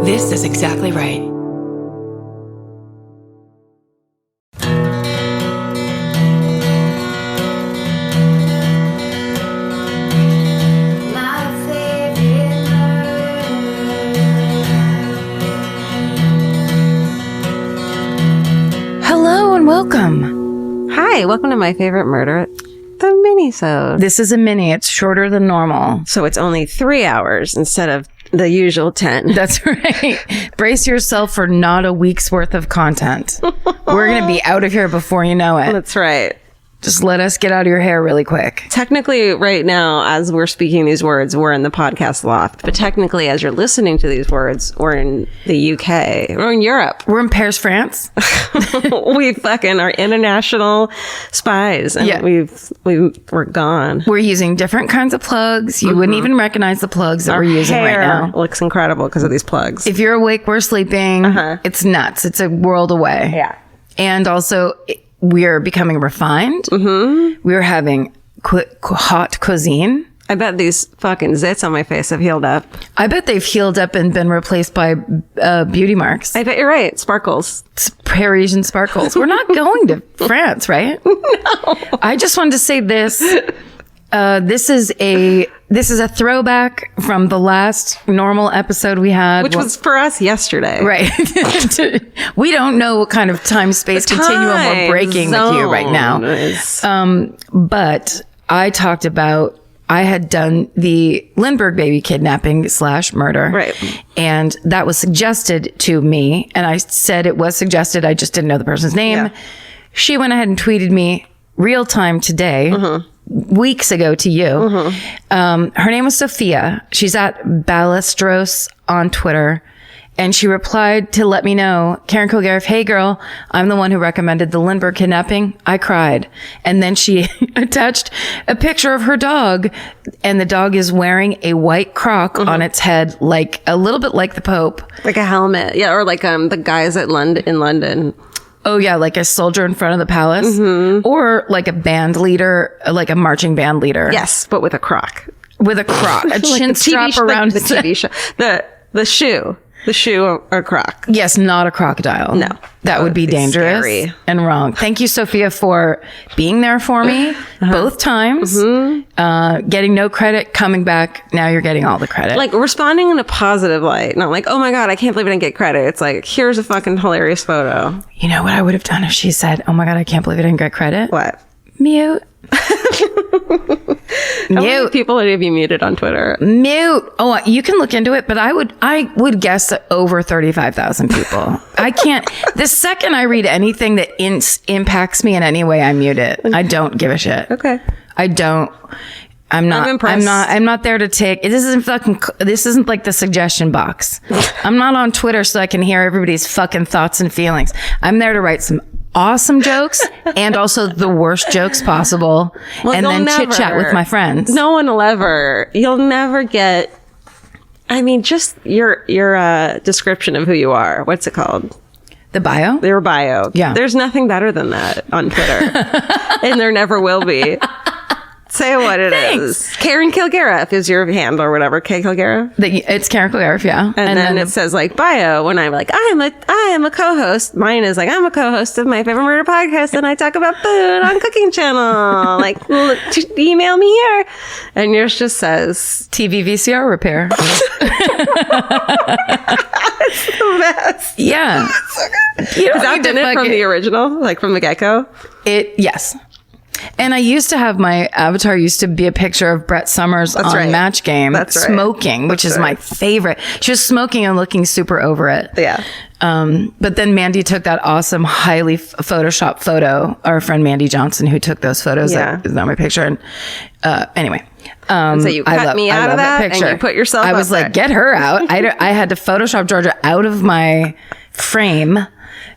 This is exactly right. Hello and welcome. Hi, welcome to My Favorite Murder, the Minisode. This is a mini. It's shorter than normal. So it's only 3 hours instead of the usual 10. That's right. Brace yourself for not a week's worth of content. We're going to be out of here before you know it. That's right. Just let us get out of your hair really quick. Technically, right now, as we're speaking these words, we're in the podcast loft. But technically, as you're listening to these words, we're in the UK. We're in Europe. We're in Paris, France. We fucking are international spies. And Yeah. we're gone. We're using different kinds of plugs. You wouldn't even recognize the plugs that we're using right now. Looks incredible because of these plugs. If you're awake, we're sleeping. It's nuts. It's a world away. Yeah. And also, we're becoming refined. We're having hot cuisine. I bet these fucking zits on my face have healed up. I bet they've healed up and been replaced by beauty marks. I bet you're right. Sparkles. It's Parisian sparkles. We're not going to France, right? No. I just wanted to say this. This is a throwback from the last normal episode we had, Which was for us yesterday. right. We don't know what kind of time-space continuum we're breaking with you right now. But I talked about, I had done the Lindbergh baby kidnapping / murder. Right. And that was suggested to me. And I said it was suggested. I just didn't know the person's name. Yeah. She went ahead and tweeted me real time today, weeks ago to you. Her name was Sophia. She's at Ballastros on Twitter. And she replied to let me know, Karen Kilgariff, hey girl, I'm the one who recommended the Lindbergh kidnapping. I cried. And then she attached a picture of her dog, and the dog is wearing a white croc on its head, like a little bit like the Pope. Like a helmet. Yeah, or like the guys in London. Oh yeah, like a soldier in front of the palace, or like a band leader, like a marching band leader. Yes, but with a croc. With a croc, a chin strap around the TV show. The shoe. The shoe or croc. Yes, not a crocodile. No. That would be dangerous scary. and wrong. Thank you, Sophia, for being there for me both times. Getting no credit, coming back. Now you're getting all the credit. Like responding in a positive light. Not like, oh my God, I can't believe I didn't get credit. It's like, here's a fucking hilarious photo. You know what I would have done if she said, oh my God, I can't believe I didn't get credit? What? Mute. How many people have you muted on Twitter? Mute. Oh, you can look into it, but I would guess that over 35,000 people. I can't. The second I read anything that impacts me in any way, I mute it. I don't give a shit. Okay. I don't. I'm not. I'm impressed. I'm not there to take. This isn't like the suggestion box. I'm not on Twitter so I can hear everybody's fucking thoughts and feelings. I'm there to write some awesome jokes and also the worst jokes possible, and then chit chat with my friends. No one will ever. You'll never get. I mean, just your description of who you are. What's it called? The bio. Your bio. Yeah. There's nothing better than that on Twitter, and there never will be. Say what it is. Karen Kilgariff is your handle or whatever. K Kilgariff. It's Karen Kilgariff, yeah. And then it says like bio when I'm like, I am a co-host. Mine is like, I'm a co-host of My Favorite Murder podcast and I talk about food on Cooking Channel. Like, email me here. And yours just says TV VCR repair. It's the best. Yeah. You don't have done it from the original, like from the get-go? Yes. And I used to have my avatar used to be a picture of Brett Summers on Match Game smoking, which is my favorite. She was smoking and looking super over it. Yeah. But then Mandy took that awesome, highly photoshopped photo. Our friend Mandy Johnson, who took those photos, that is not my picture. And anyway. So you cut me out of that and you put yourself I was like, get her out. I had to Photoshop Georgia out of my frame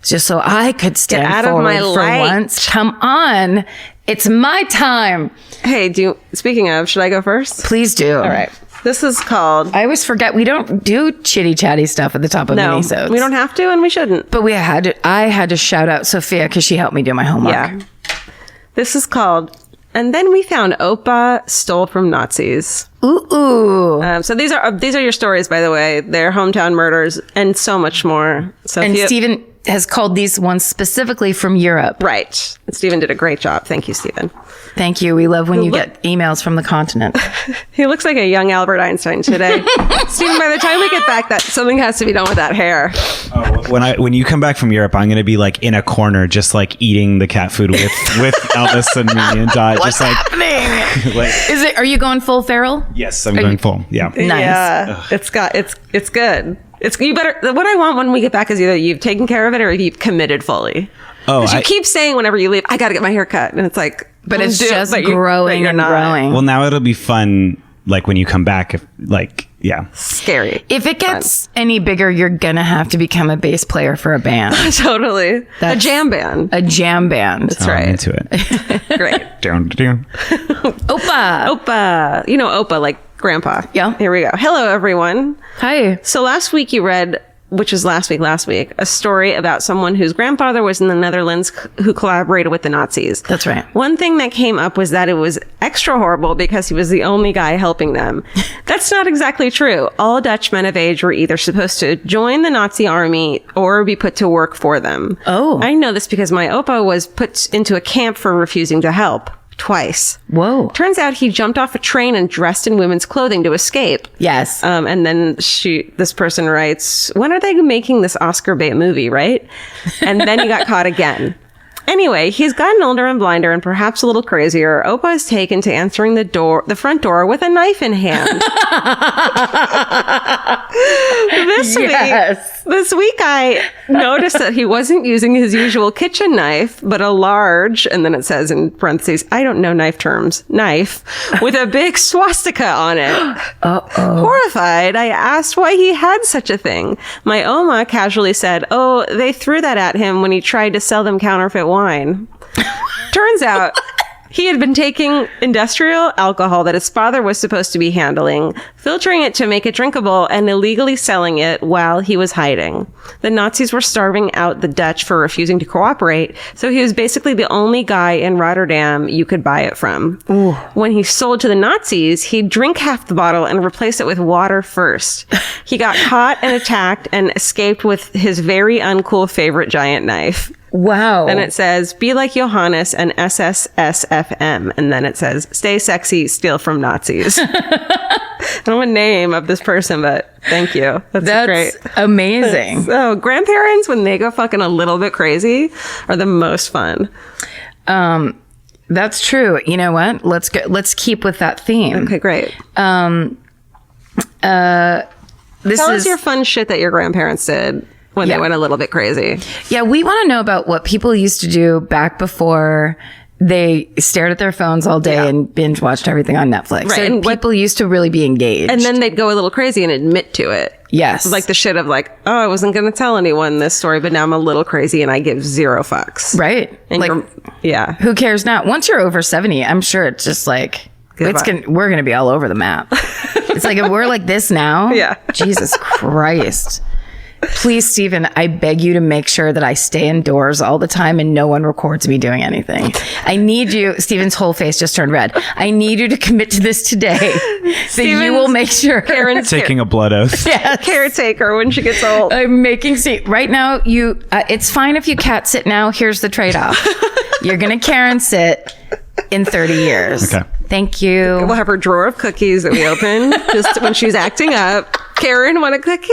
just so I could stand forward for once. Come on. It's my time. Hey, speaking of, should I go first? Please do. All right. This is called... I always forget. We don't do chitty chatty stuff at the top of Minisodes. We don't have to and we shouldn't. But I had to shout out Sophia because she helped me do my homework. Yeah. This is called And then we found Opa stole from Nazis. Ooh. So these are your stories, by the way. They're hometown murders and so much more. So And Stephen has called these ones specifically from Europe. Right. Stephen did a great job. Thank you, Stephen. Thank you. We love when you get emails from the continent. He looks like a young Albert Einstein today. Stephen, by the time we get back, that something has to be done with that hair. When you come back from Europe, I'm going to be like in a corner, just like eating the cat food with Elvis and me and Dot. What's just like happening? like, Are you going full feral? yes, I'm going full. Yeah. Nice. Yeah. It's good. You better. What I want when we get back is either you've taken care of it or you've committed fully. Oh, Because you keep saying whenever you leave, I got to get my hair cut, and it's like, But it's do it, just but growing you're and not. growing. well, now it'll be fun. Like when you come back, yeah. Scary. If it gets any bigger, you're going to have to become a bass player for a band. Totally. A jam band. A jam band. That's right. I'm into it. Great. Down. Opa. Opa. You know Opa, like Grandpa. Yeah. Here we go. Hello, everyone. Hi. So last week you read, which is last week, a story about someone whose grandfather was in the Netherlands who collaborated with the Nazis. That's right. One thing that came up was that it was extra horrible because he was the only guy helping them. That's not exactly true. All Dutch men of age were either supposed to join the Nazi army or be put to work for them. Oh. I know this because my Opa was put into a camp for refusing to help. Twice. Whoa. Turns out he jumped off a train and dressed in women's clothing to escape. Yes. And then this person writes, when are they making this Oscar bait movie, right? And then he got caught again. Anyway, he's gotten older and blinder and perhaps a little crazier. Opa is taken to answering the front door with a knife in hand. This week I noticed that he wasn't using his usual kitchen knife, but a large, and then it says in parentheses, I don't know knife terms, knife, with a big swastika on it. Uh-oh. Horrified, I asked why he had such a thing. My Oma casually said, oh, they threw that at him when he tried to sell them counterfeit wine. Turns out he had been taking industrial alcohol that his father was supposed to be handling, filtering it to make it drinkable, and illegally selling it while he was hiding. The Nazis were starving out the Dutch for refusing to cooperate, so he was basically the only guy in Rotterdam you could buy it from. Ooh. When he sold to the Nazis, he'd drink half the bottle and replace it with water first. He got caught and attacked and escaped with his very uncool favorite giant knife. Wow. And it says, be like Johannes and SSSFM. And then it says, stay sexy, steal from Nazis. I don't know the name of this person, but thank you. That's great. Amazing. So grandparents, when they go fucking a little bit crazy, are the most fun. That's true. You know what? Let's keep with that theme. Okay, great. Tell us your fun shit that your grandparents did when they went a little bit crazy. Yeah, we want to know about what people used to do back before they stared at their phones all day and binge watched everything on Netflix. Right. So And people used to really be engaged. And then they'd go a little crazy and admit to it. Yes. Like the shit of like, oh, I wasn't going to tell anyone this story, but now I'm a little crazy and I give zero fucks. Right. And like, yeah. Who cares now? Once you're over 70, I'm sure it's just like, we're going to be all over the map. It's like, if we're like this now, Jesus Christ. Please, Stephen, I beg you to make sure that I stay indoors all the time and no one records me doing anything. I need you. Stephen's whole face just turned red. I need you to commit to this today. That you will make sure. Karen's taking a blood oath. Yes. Caretaker when she gets old. I'm making right now. It's fine if you cat sit now. Here's the trade-off. You're gonna Karen sit in 30 years. Okay. Thank you. We'll have her drawer of cookies that we open just when she's acting up. Karen, want a cookie?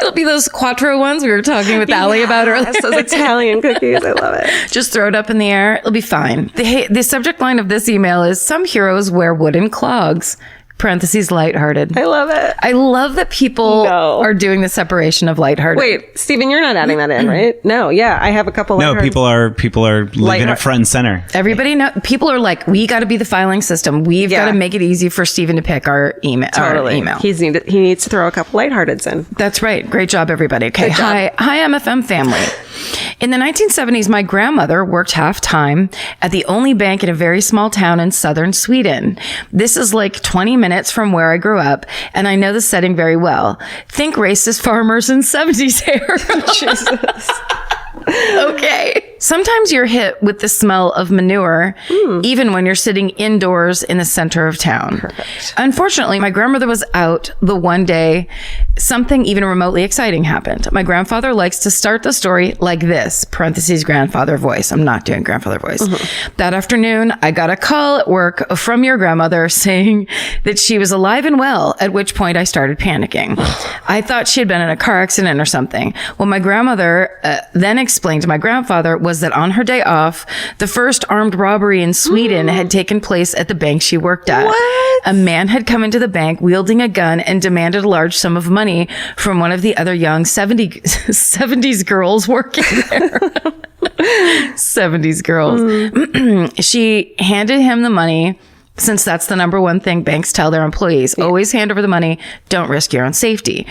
It'll be those Quattro ones we were talking with Allie about earlier. Those Italian cookies. I love it. Just throw it up in the air. It'll be fine. The subject line of this email is, some heroes wear wooden clogs. Parentheses, lighthearted. I love it. I love that people are doing the separation of lighthearted. Wait, Stephen, you're not adding that in, right? No, yeah, I have a couple. No, people are leaving it front and center. Everybody know. People are like, we got to be the filing system. We've got to make it easy for Stephen to pick our email. Totally. Our email. He needs to throw a couple lighthearteds in. That's right. Great job, everybody. Okay. Hi, MFM family. In the 1970s, my grandmother worked half-time at the only bank in a very small town in southern Sweden. This is like 20 minutes from where I grew up, and I know the setting very well. Think racist farmers in 70s hair. Jesus. Okay. Sometimes you're hit with the smell of manure, even when you're sitting indoors in the center of town. Perfect. Unfortunately, my grandmother was out the one day something even remotely exciting happened. My grandfather likes to start the story like this, parentheses grandfather voice. I'm not doing grandfather voice. That afternoon, I got a call at work from your grandmother saying that she was alive and well, at which point I started panicking. I thought she had been in a car accident or something. Well, my grandmother then explained to my grandfather was that on her day off, the first armed robbery in Sweden had taken place at the bank she worked at. What? A man had come into the bank wielding a gun and demanded a large sum of money from one of the other young 70s girls working there. 70s girls. She handed him the money. Since that's the number one thing banks tell their employees, always hand over the money. Don't risk your own safety.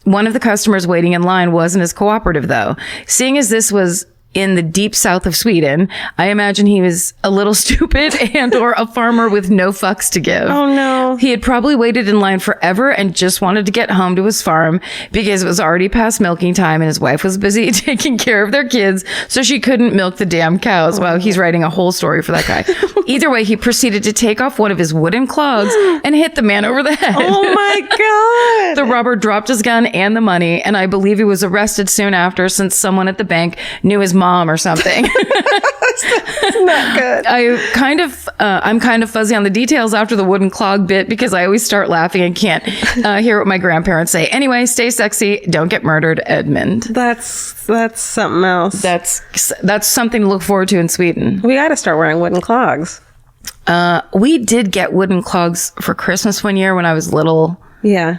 One of the customers waiting in line wasn't as cooperative, though. Seeing as this was in the deep south of Sweden, I imagine he was a little stupid and or a farmer with no fucks to give. Oh, no. He had probably waited in line forever and just wanted to get home to his farm because it was already past milking time and his wife was busy taking care of their kids, so she couldn't milk the damn cows. Wow, he's writing a whole story for that guy. Either way, he proceeded to take off one of his wooden clogs and hit the man over the head. Oh my God. The robber dropped his gun and the money, and I believe he was arrested soon after since someone at the bank knew his mom or something. That's not good. I'm kind of fuzzy on the details after the wooden clog bit because I always start laughing and can't hear what my grandparents say. Anyway, stay sexy. Don't get murdered, Edmund. That's something else. That's something to look forward to in Sweden. We got to start wearing wooden clogs. We did get wooden clogs for Christmas one year when I was little. Yeah.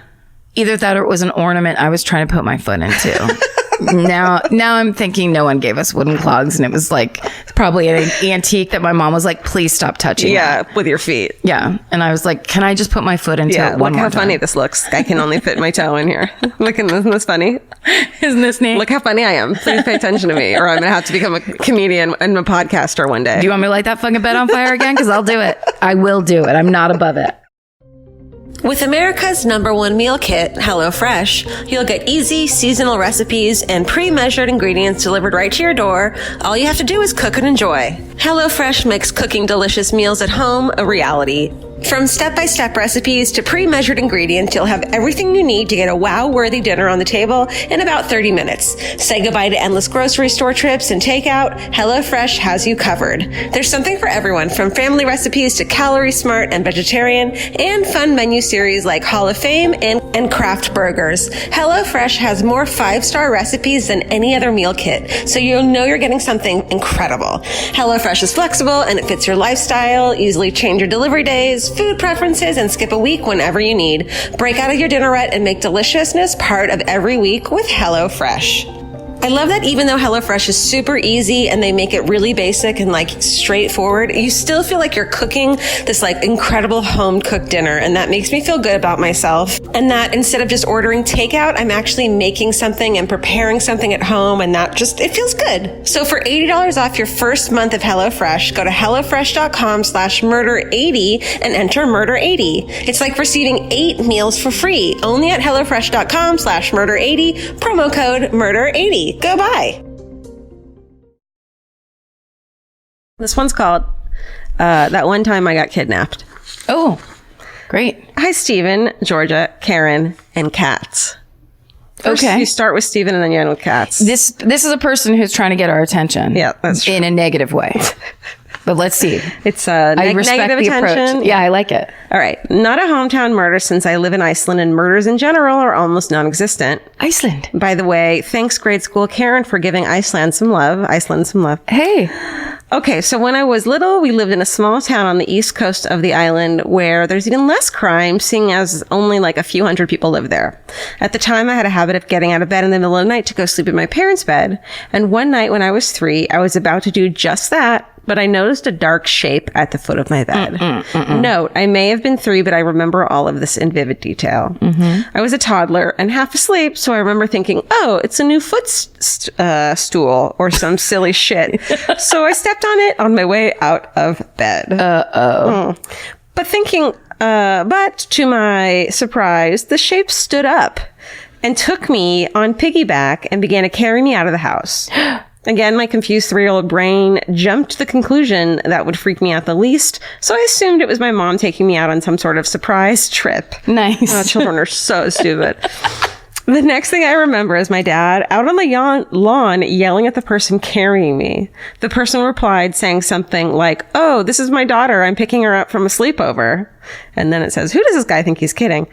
Either that or it was an ornament I was trying to put my foot into. Now I'm thinking no one gave us wooden clogs, and it was like probably an antique that my mom was like, please stop touching. Yeah, with your feet. Yeah. And I was like, can I just put my foot into it one look more how time? funny this looks. I can only fit my toe in here. Isn't this funny? Isn't this neat? Look how funny I am. Please pay attention to me, or I'm going to have to become a comedian and a podcaster one day. Do you want me to light that fucking bed on fire again? Because I'll do it. I will do it. I'm not above it. With America's #1 meal kit, HelloFresh, you'll get easy, seasonal recipes and pre-measured ingredients delivered right to your door. All you have to do is cook and enjoy. HelloFresh makes cooking delicious meals at home a reality. From step-by-step recipes to pre-measured ingredients, you'll have everything you need to get a wow-worthy dinner on the table in about 30 minutes. Say goodbye to endless grocery store trips and takeout. HelloFresh has you covered. There's something for everyone, from family recipes to calorie smart and vegetarian, and fun menu series like Hall of Fame and craft burgers. HelloFresh has more 5-star recipes than any other meal kit, so you'll know you're getting something incredible. HelloFresh is flexible and it fits your lifestyle. Easily change your delivery days, food preferences, and skip a week whenever you need. Break out of your dinner rut and make deliciousness part of every week with HelloFresh. I love that even though HelloFresh is super easy and they make it really basic and like straightforward, you still feel like you're cooking this like incredible home cooked dinner. And that makes me feel good about myself. And that instead of just ordering takeout, I'm actually making something and preparing something at home, and that just, it feels good. So for $80 off your first month of HelloFresh, go to HelloFresh.com/murder80 and enter murder80. It's like receiving 8 meals for free only at HelloFresh.com/murder80, promo code murder80. Go buy. This one's called That One Time I Got Kidnapped. Oh, great. Hi, Stephen, Georgia, Karen, and cats. First, Okay. you start with Stephen and then you end with cats. This is a person who's trying to get our attention. Yeah, that's true. In a negative way. But let's see. It's I respect negative the attention. approach. Yeah, I like it. All right. Not a hometown murder since I live in Iceland, and murders in general are almost non-existent. Iceland. By the way, thanks grade school Karen for giving Iceland some love. Hey. Okay, so when I was little, we lived in a small town on the east coast of the island where there's even less crime, seeing as only like a few hundred people live there. At the time, I had a habit of getting out of bed in the middle of the night to go sleep in my parents' bed. And one night when I was 3, I was about to do just that, but I noticed a dark shape at the foot of my bed. Note, I may have been 3, but I remember all of this in vivid detail. I was a toddler and half asleep, so I remember thinking, oh, it's a new footstool or some silly shit. So I stepped on it on my way out of bed. But to my surprise, the shape stood up and took me on piggyback and began to carry me out of the house. Again, my confused 3-year-old brain jumped to the conclusion that would freak me out the least, so I assumed it was my mom taking me out on some sort of surprise trip. Nice. Oh, children are so stupid. The next thing I remember is my dad out on the lawn yelling at the person carrying me. The person replied saying something like, "Oh, this is my daughter. I'm picking her up from a sleepover." And then it says, "Who does this guy think he's kidding?"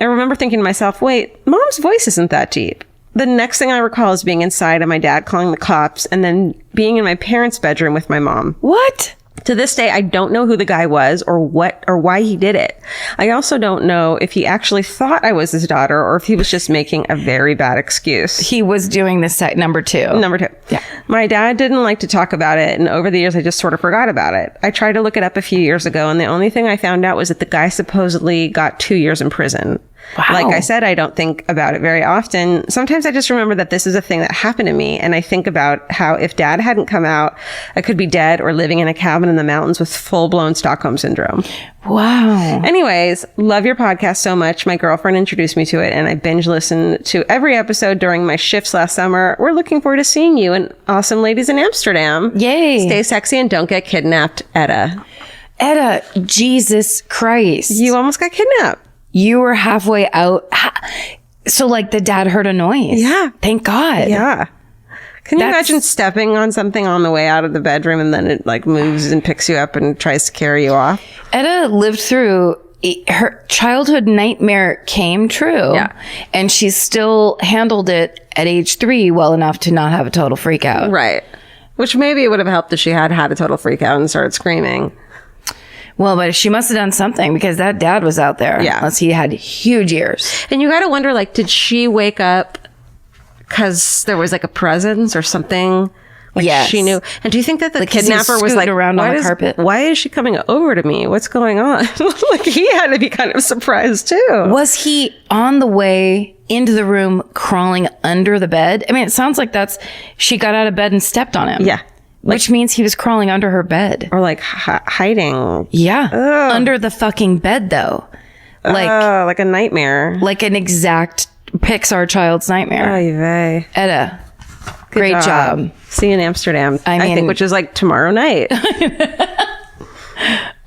I remember thinking to myself, wait, Mom's voice isn't that deep. The next thing I recall is being inside and my dad calling the cops and then being in my parents' bedroom with my mom. What? To this day, I don't know who the guy was or what or why he did it. I also don't know if he actually thought I was his daughter or if he was just making a very bad excuse. He was doing this at number 2. Number 2. Yeah. My dad didn't like to talk about it, and over the years, I just sort of forgot about it. I tried to look it up a few years ago, and the only thing I found out was that the guy supposedly got 2 years in prison. Wow. Like I said, I don't think about it very often. Sometimes I just remember that this is a thing that happened to me, and I think about how if Dad hadn't come out, I could be dead or living in a cabin in the mountains with full-blown Stockholm Syndrome. Wow. Anyways, love your podcast so much. My girlfriend introduced me to it, and I binge listened to every episode during my shifts last summer. We're looking forward to seeing you and awesome ladies in Amsterdam. Yay. Stay sexy and don't get kidnapped, Etta. Etta, Jesus Christ. You almost got kidnapped. You were halfway out. So, like, the dad heard a noise. Yeah. Thank God. Yeah. Can you That's- imagine stepping on something on the way out of the bedroom and then it like moves and picks you up and tries to carry you off? Etta lived through her childhood nightmare came true. Yeah. And she still handled it at age 3 well enough to not have a total freak out. Right. Which maybe it would have helped if she had a total freak out and started screaming. Well, but she must have done something because that dad was out there. Yeah. Unless he had huge ears. And you got to wonder, like, did she wake up because there was like a presence or something? Like Yes. she knew. And do you think that the Like, 'cause he kidnapper was scooted like, around on why the carpet. why is she coming over to me? What's going on? Like he had to be kind of surprised too. Was he on the way into the room crawling under the bed? I mean, it sounds like she got out of bed and stepped on him. Yeah. Which means he was crawling under her bed. Or like hiding. Yeah. Under the fucking bed, though. Like a nightmare. Like an exact Pixar child's nightmare. Oy vey. Etta, great job. See you in Amsterdam. I mean- think, which is like tomorrow night.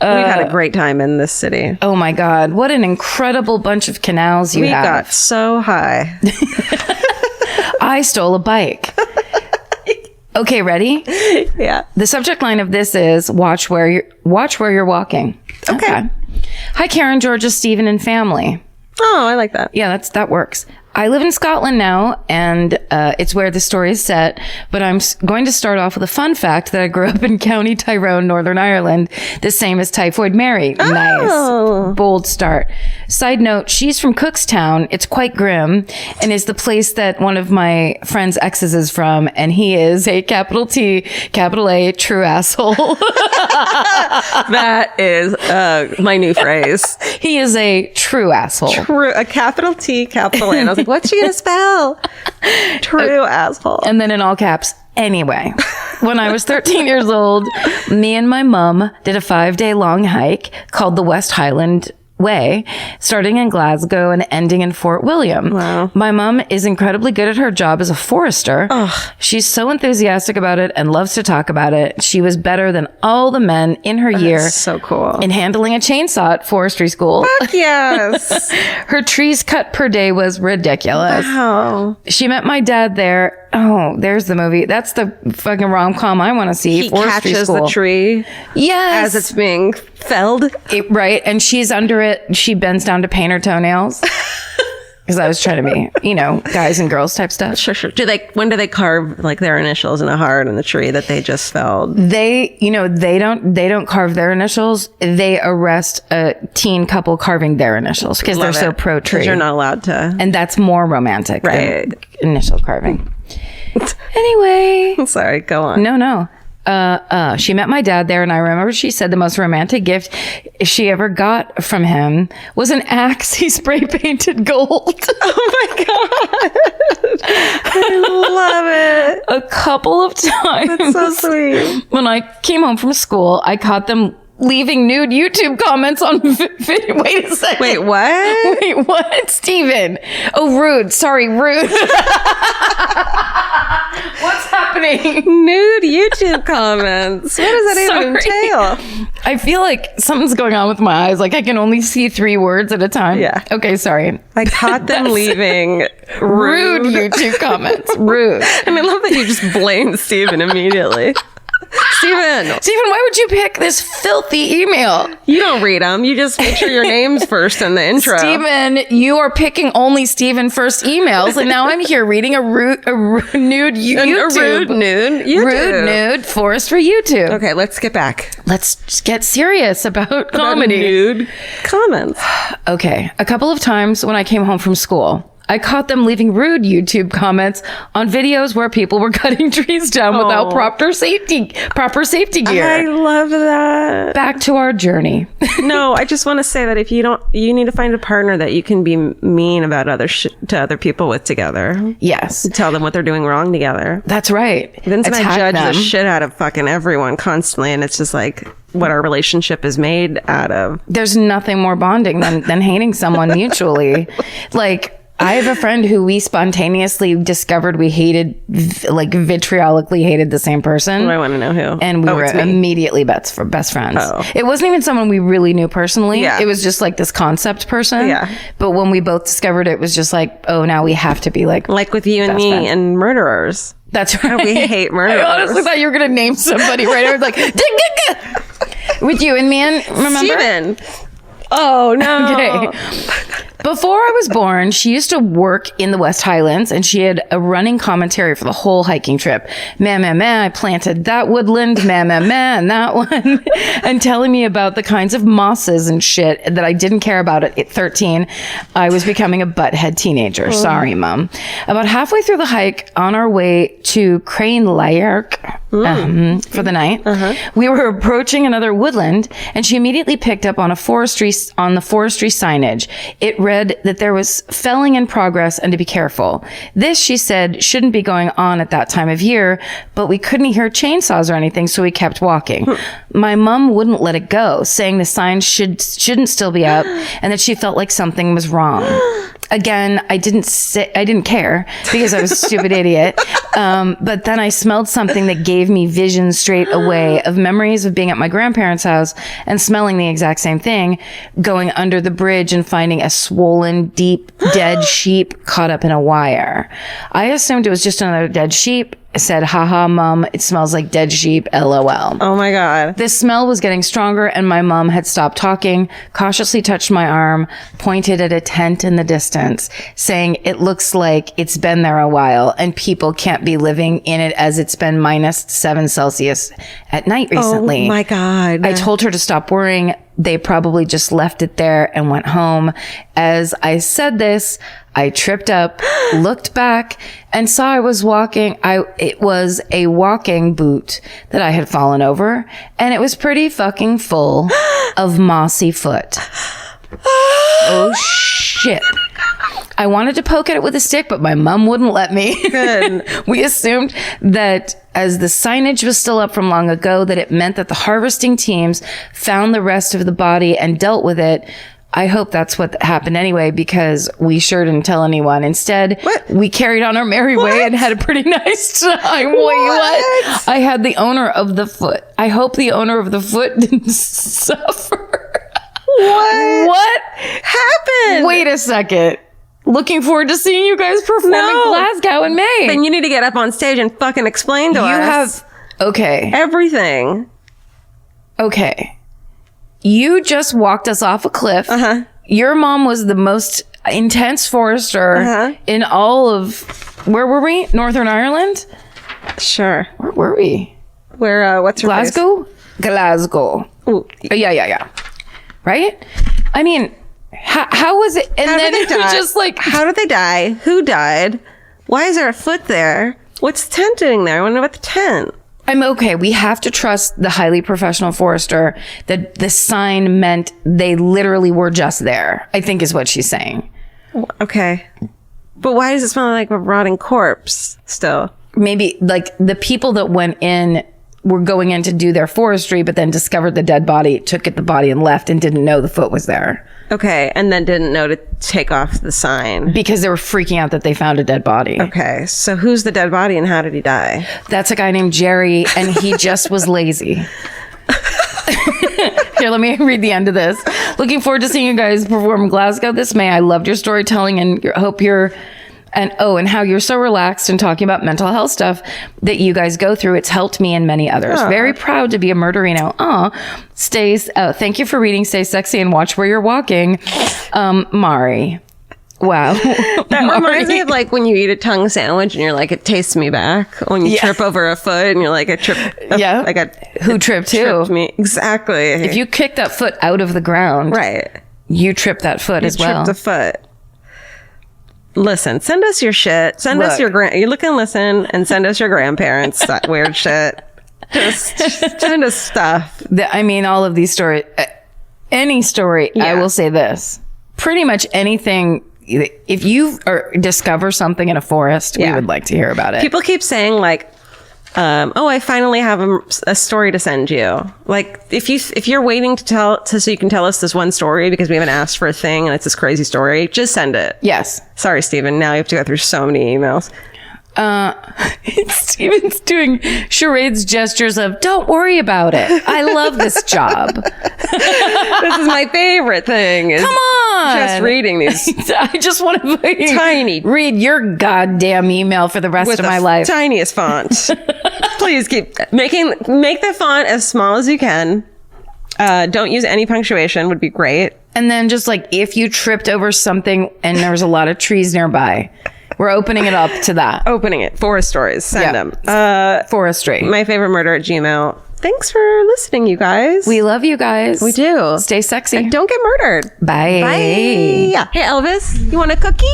We've had a great time in this city. Oh my God. What an incredible bunch of canals you We have. got so high. I stole a bike. Okay, ready? Yeah. The subject line of this is watch where you're walking. Okay. Hi, Karen, Georgia, Stephen, and family. Oh, I like that. Yeah, that works. I live in Scotland now, and it's where the story is set. But I'm going to start off with a fun fact that I grew up in County Tyrone, Northern Ireland, the same as Typhoid Mary. Oh. Nice. Bold start. Side note, she's from Cookstown. It's quite grim, and is the place that one of my friend's exes is from, and he is a capital T, capital A, true asshole. That is my new phrase. He is a true asshole. True, a capital T, capital A. And I was like, what's she gonna spell? True asshole. And then in all caps, anyway. When I was 13 years old, me and my mum did a 5-day long hike called the West Highland Way, starting in Glasgow and ending in Fort William. Wow. My mum is incredibly good at her job as a forester. Ugh. She's so enthusiastic about it and loves to talk about it. She was better than all the men in her year So cool. in handling a chainsaw at forestry school. Fuck yes. Her trees cut per day was ridiculous. Wow. She met my dad there. Oh, there's the movie. That's the fucking rom-com I want to see. He Forestry catches School. the tree Yes. as it's being felled. Right. And she's under it. She bends down to paint her toenails. Because I was trying to be, guys and girls type stuff. Sure. When do they carve like their initials in a heart in the tree that they just felled? They don't carve their initials. They arrest a teen couple carving their initials because they're Love so it. pro 'Cause tree. you're not allowed to. And that's more romantic Right. than initial carving. Anyway. Sorry, go on. No. She met my dad there, and I remember she said the most romantic gift she ever got from him was an axe he spray painted gold. Oh my God. I love it. A couple of times. That's so sweet. When I came home from school, I caught them leaving nude YouTube comments on video. Wait a second. Wait, what? Wait, what? Steven. Oh, rude. Sorry, rude. What's happening? Nude YouTube comments. What does that even entail? I feel like something's going on with my eyes. Like I can only see 3 words at a time. Yeah. Okay, sorry. I caught them leaving Rude YouTube comments. Rude. And I love that you just blamed Steven immediately. Steven, Why would you pick this filthy email? you don't read them. You just make sure your name's first in the intro. Steven, you are picking only Steven first emails, and now I'm here reading a nude YouTube. A rude nude YouTube. Rude nude forest for YouTube. Okay, let's get back. Let's just get serious about comedy. Nude comments. Okay, a couple of times when I came home from school, I caught them leaving rude YouTube comments on videos where people were cutting trees down without proper safety gear. I love that. Back to our journey. No, I just want to say that if you don't, you need to find a partner that you can be mean about to other people with together. Yes. Tell them what they're doing wrong together. That's right. Vince and I Attack judge them. the shit out of fucking everyone constantly, and it's just like what our relationship is made out of. There's nothing more bonding than hating someone mutually. Like, I have a friend who we spontaneously discovered we hated, like vitriolically hated the same person. I want to know who. And we were immediately best friends. Oh. It wasn't even someone we really knew personally. Yeah. It was just like this concept person. Yeah. But when we both discovered it was just like, oh, now we have to be like Like with you and best me friends. and murderers. That's right. We hate murderers. I honestly thought you were going to name somebody right. I was like, with you and me, and remember? Steven. Oh, no. Okay. Before I was born, she used to work in the West Highlands, and she had a running commentary for the whole hiking trip. I planted that woodland, and that one. And telling me about the kinds of mosses and shit that I didn't care about at 13. I was becoming a butthead teenager. Sorry, Mom. About halfway through the hike, on our way to Crane Lyark for the night, we were approaching another woodland, and she immediately picked up on the forestry signage. It read that there was felling in progress and to be careful. This, she said, shouldn't be going on at that time of year, but we couldn't hear chainsaws or anything, so we kept walking. My mom wouldn't let it go, saying the sign shouldn't still be up and that she felt like something was wrong. Again, I didn't care because I was a stupid idiot. But then I smelled something that gave me visions straight away of memories of being at my grandparents' house and smelling the exact same thing, going under the bridge and finding a swollen, deep, dead sheep caught up in a wire. I assumed it was just another dead sheep. I said, haha, Mom, it smells like dead sheep, LOL. Oh my God. The smell was getting stronger, and my mom had stopped talking, cautiously touched my arm, pointed at a tent in the distance, saying it looks like it's been there a while and people can't be living in it as it's been -7 Celsius at night recently. Oh my God. I told her to stop worrying. They probably just left it there and went home. As I said this, I tripped up, looked back, and saw I was walking. It was a walking boot that I had fallen over, and it was pretty fucking full of mossy foot. Oh, shit. I wanted to poke at it with a stick, but my mom wouldn't let me. Good. We assumed that as the signage was still up from long ago, that it meant that the harvesting teams found the rest of the body and dealt with it. I hope that's what happened anyway, because we sure didn't tell anyone. Instead, we carried on our merry way and had a pretty nice time. Wait, what? I had the owner of the foot. I hope the owner of the foot didn't suffer. What happened? Wait a second. Looking forward to seeing you guys perform in Glasgow in May. Then you need to get up on stage and fucking explain to us. Okay. Everything. Okay. You just walked us off a cliff. Your mom was the most intense forester in all of, where were we? Northern Ireland? Sure. Where were we? Where, what's her Glasgow? Glasgow. Ooh. Yeah. Right? I mean, how was it? And then it was just like, how did they die? Who died? Why is there a foot there? What's the tent doing there? I wonder about the tent. I'm okay. We have to trust the highly professional forester that the sign meant they literally were just there, I think is what she's saying. Okay. But why does it smell like a rotting corpse still? Maybe like the people that went in were going in to do their forestry, but then discovered the dead body, took the body and left and didn't know the foot was there. Okay. And then didn't know to take off the sign. Because they were freaking out that they found a dead body. Okay. So who's the dead body and how did he die? That's a guy named Jerry, and he just was lazy. Here, let me read the end of this. Looking forward to seeing you guys perform in Glasgow this May. I loved your storytelling and hope you're... And how you're so relaxed and talking about mental health stuff that you guys go through. It's helped me and many others. Very proud to be a murderino. Thank you for reading Stay Sexy and Watch Where You're Walking. Mari. Wow. That reminds me of like when you eat a tongue sandwich and you're like, it tastes me back. When you trip over a foot and you're like, who tripped who? Tripped me. Exactly. If you kick that foot out of the ground, right, you trip that foot as well. You tripped a foot. Listen, send us your shit. Send us your you look and listen and send us your grandparents that weird shit. Just send us stuff. I mean, all of these stories, any story, I will say this. Pretty much anything, if you discover something in a forest, we would like to hear about it. People keep saying like, I finally have a story to send you. Like if you're waiting so you can tell us this one story because we haven't asked for a thing and it's this crazy story, just send it. Yes. Sorry, Stephen. Now you have to go through so many emails. Steven's doing charades gestures of don't worry about it. I love this job. This is my favorite thing. Come on. Just reading these. I just want to read your goddamn email for the rest of my life. Tiniest font. Please make the font as small as you can. Don't use any punctuation would be great. And then just like if you tripped over something and there's a lot of trees nearby, we're opening it up to that. Opening it. Forest stories. Send them. Forestry. My favorite murder at Gmail. Thanks for listening, you guys. We love you guys. We do. Stay sexy. And don't get murdered. Bye. Bye. Hey, Elvis, you want a cookie?